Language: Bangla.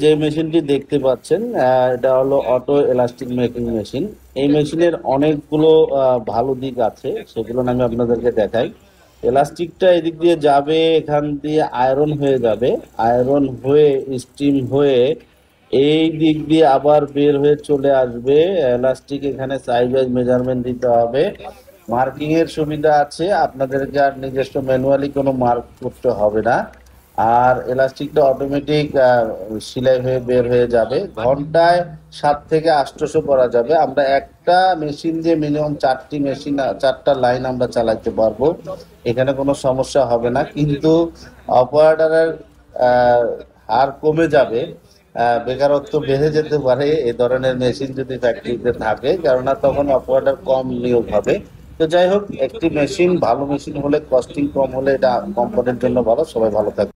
যে মেশিনটি দেখতে পাচ্ছেন এটা হলো অটো এলাস্টিক মেকিং মেশিন। এই মেশিনের অনেকগুলো ভালো দিক আছে, সেগুলো আমি আপনাদেরকে দেখাই। এলাস্টিকটা এদিক দিয়ে যাবে, এখান দিয়ে আয়রন হয়ে যাবে, আয়রন হয়ে স্টিম হয়ে এই দিক দিয়ে আবার বের হয়ে চলে আসবে। এলাস্টিক এখানে সাইজ ওয়াইজ মেজারমেন্ট দিতে হবে। মার্কিং এর সুবিধা আছে, আপনাদেরকে আর নিজস্ব ম্যানুয়ালি কোনো মার্ক করতে হবে না। আর এলাস্টিকটা অটোমেটিক সেলাই হয়ে বের হয়ে যাবে। ঘন্টায় 7 থেকে 800 করা যাবে। আমরা একটা মেশিন দিয়ে মিনিমাম 4টা লাইন আমরা চালাতে পারবো, এখানে কোনো সমস্যা হবে না। কিন্তু অপারেটরের হার কমে যাবে, বেকারত্ব বেড়ে যেতে পারে এ ধরনের মেশিন যদি ফ্যাক্টরিতে থাকে, কেননা তখন অপারেটর কম নিয়োগ হবে। তো যাই হোক, একটি মেশিন ভালো মেশিন হলে, কস্টিং কম হলে, এটা কোম্পানির জন্য ভালো। সবাই ভালো থাকবে।